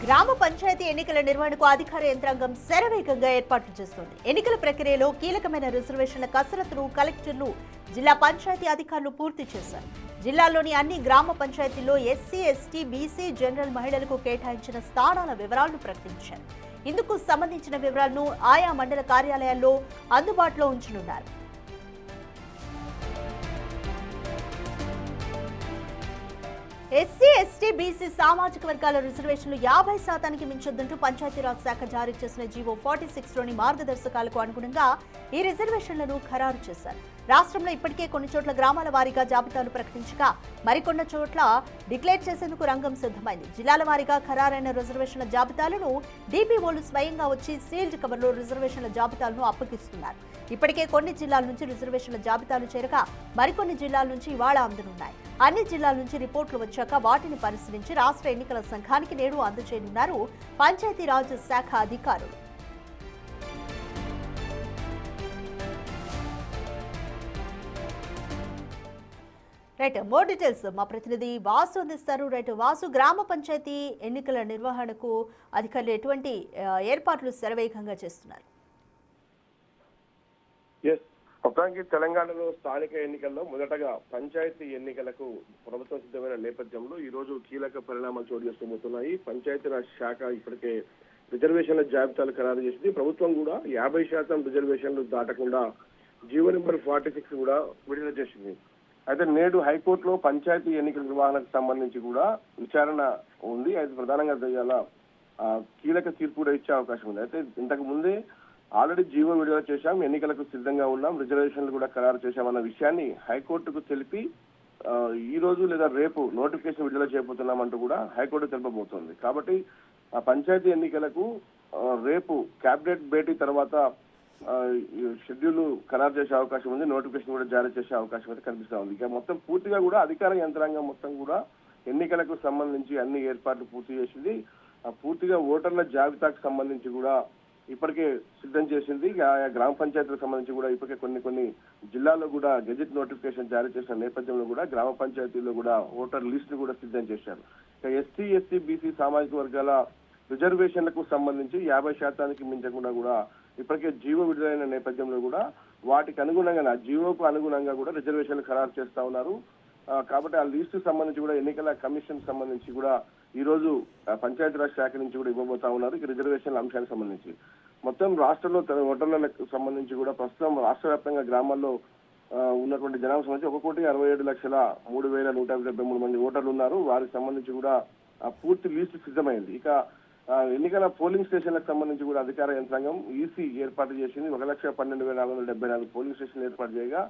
గ్రామ పంచాయతీ ఎన్నికల నిర్వహణకు అధికార యంత్రాంగం శరవేగంగా ఏర్పాట్లు చేస్తోంది. ఎన్నికల ప్రక్రియలో కీలకమైన రిజర్వేషన్ల కసరత్తును కలెక్టర్లు, జిల్లా పంచాయతీ అధికారులు పూర్తి చేశారు. జిల్లాలోని అన్ని గ్రామ పంచాయతీల్లో ఎస్సీ, ఎస్టీ, బీసీ, జనరల్ మహిళలకు కేటాయించిన స్థానాల వివరాలను ప్రకటించారు. ఇందుకు సంబంధించిన వివరాలను ఆయా మండల కార్యాలయాల్లో అందుబాటులో ఉంచనున్నారు. ఎస్సీ, ఎస్టీ, బీసీ సామాజిక వర్గాల రిజర్వేషన్లు 50% మించొద్దంటూ పంచాయతీరాజ్ శాఖ జారీ చేసిన జీవో 46లోని మార్గదర్శకాలకు అనుగుణంగా ఈ రిజర్వేషన్లను ఖరారు చేశారు. రాష్ట్రంలో ఇప్పటికే కొన్ని చోట్ల గ్రామాల వారీగా జాబితాలు ప్రకటించగా మరికొన్ని చోట్ల డిక్లేర్ చేసేందుకు రంగం సిద్ధమైంది. జిల్లాల వారీగా ఖరారైన రిజర్వేషన్ల జాబితాలను డీపీఓలు స్వయంగా వచ్చి సీల్డ్ కవర్లో రిజర్వేషన్ల జాబితాలను అప్పగిస్తున్నారు. ఇప్పటికే కొన్ని జిల్లాల నుంచి రిజర్వేషన్ల జాబితాలు చేరగా మరికొన్ని జిల్లాల నుంచి ఇవాళ అందనున్నాయి. అన్ని జిల్లాల నుంచి రిపోర్టులు వచ్చాక వాటిని పరిశీలించి రాష్ట్ర ఎన్నికల సంఘానికి నేడు అందజేయనున్నారు పంచాయతీరాజ్ శాఖ అధికారులు. రైట్, మోర్ డీటెయిల్స్ మా ప్రతినిధి వాసు అందిస్తారు. రైట్ వాసు, గ్రామ పంచాయతీ ఎన్నికల నిర్వహణకు అధికారులు ఎటువంటి ఏర్పాట్లు శరవేగంగా చేస్తున్నారు? మొత్తానికి తెలంగాణలో స్థానిక ఎన్నికల్లో మొదటగా పంచాయతీ ఎన్నికలకు ప్రభుత్వం సిద్ధమైన నేపథ్యంలో ఈ రోజు కీలక పరిణామాలు చోటు చేసుకోబోతున్నాయి. పంచాయతీరాజ్ శాఖ ఇప్పటికే రిజర్వేషన్ల జాబితాలు ఖరారు చేసింది. ప్రభుత్వం కూడా 50% రిజర్వేషన్లు దాటకుండా జీవో నెంబర్ 46 కూడా విడుదల చేసింది. అయితే నేడు హైకోర్టులో పంచాయతీ ఎన్నికల నిర్వహణకు సంబంధించి కూడా విచారణ ఉంది. అయితే ప్రధానంగా కీలక తీర్పు కూడా ఇచ్చే అవకాశం ఉంది. అయితే ఇంతకు ముందే ఆల్రెడీ జీవో విడుదల చేశాం, ఎన్నికలకు సిద్ధంగా ఉన్నాం, రిజర్వేషన్లు కూడా ఖరారు చేశామన్న విషయాన్ని హైకోర్టుకు తెలిపి ఈ రోజు లేదా రేపు నోటిఫికేషన్ విడుదల చేయబోతున్నామంటూ కూడా హైకోర్టు తెలుపబోతోంది. కాబట్టి ఆ పంచాయతీ ఎన్నికలకు రేపు క్యాబినెట్ భేటీ తర్వాత షెడ్యూల్ ఖరారు చేసే అవకాశం ఉంది, నోటిఫికేషన్ కూడా జారీ చేసే అవకాశం అయితే కనిపిస్తా ఉంది. ఇక మొత్తం పూర్తిగా కూడా అధికార యంత్రాంగం మొత్తం కూడా ఎన్నికలకు సంబంధించి అన్ని ఏర్పాట్లు పూర్తి చేసింది. పూర్తిగా ఓటర్ల జాబితాకు సంబంధించి కూడా ఇప్పటికే సిద్ధం చేసింది. ఆయా గ్రామ పంచాయతీలకు సంబంధించి కూడా ఇప్పటికే కొన్ని జిల్లాల్లో కూడా గెజెట్ నోటిఫికేషన్ జారీ చేసిన నేపథ్యంలో కూడా గ్రామ పంచాయతీల్లో కూడా ఓటర్ లిస్ట్ కూడా సిద్ధం చేశారు. ఇక ఎస్సీ, ఎస్టీ, బీసీ సామాజిక వర్గాల రిజర్వేషన్లకు సంబంధించి 50% మించకుండా కూడా ఇప్పటికే జీవో విడుదలైన నేపథ్యంలో కూడా వాటికి అనుగుణంగా జీవోకు అనుగుణంగా కూడా రిజర్వేషన్లు ఖరారు చేస్తా ఉన్నారు. కాబట్టి ఆ లిస్టు సంబంధించి కూడా ఎన్నికల కమిషన్ సంబంధించి కూడా ఈ రోజు పంచాయతీరాజ్ శాఖ నుంచి కూడా ఇవ్వబోతా ఉన్నారు. ఇక రిజర్వేషన్ల అంశానికి సంబంధించి మొత్తం రాష్ట్రంలో ఓటర్లకు సంబంధించి కూడా ప్రస్తుతం రాష్ట్ర వ్యాప్తంగా గ్రామాల్లో ఉన్నటువంటి జనాభా సంబంధించి 1,67,03,153 మంది ఓటర్లు ఉన్నారు. వారికి సంబంధించి కూడా పూర్తి లిస్టు సిద్ధమైంది. ఇక ఎన్నికల పోలింగ్ స్టేషన్లకు సంబంధించి కూడా అధికార యంత్రాంగం ఈసీ ఏర్పాటు చేసింది. 1,12,474 పోలింగ్ స్టేషన్లు ఏర్పాటు చేయగా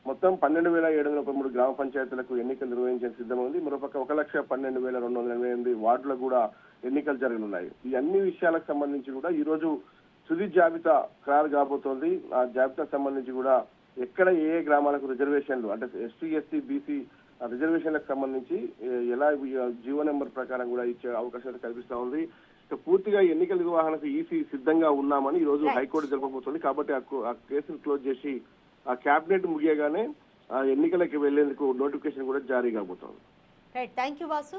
మొత్తం 12,713 గ్రామ పంచాయతీలకు ఎన్నికలు నిర్వహించేందుకు సిద్ధమైంది. మరోపక్క 1,12,288 వార్డులకు కూడా ఎన్నికలు జరగనున్నాయి. ఈ అన్ని విషయాలకు సంబంధించి కూడా ఈ రోజు తుది జాబితా ఖరారు కాబోతోంది. ఆ జాబితాకు సంబంధించి కూడా ఎక్కడ ఏ గ్రామాలకు రిజర్వేషన్లు అంటే ఎస్టీ, ఎస్టీ, బీసీ రిజర్వేషన్లకు సంబంధించి ఎలా జీవో నెంబర్ ప్రకారం కూడా ఇచ్చే అవకాశం కల్పిస్తా ఉంది. పూర్తిగా ఎన్నికల నిర్వహణకు ఈసీ సిద్ధంగా ఉన్నామని ఈ రోజు హైకోర్టు జరపబోతోంది. కాబట్టి ఆ కేసును క్లోజ్ చేసి ఆ క్యాబినెట్ ముగియగానే ఎన్నికలకు వెళ్లేందుకు నోటిఫికేషన్ కూడా జారీ కాబోతోంది. Thank you Vasu.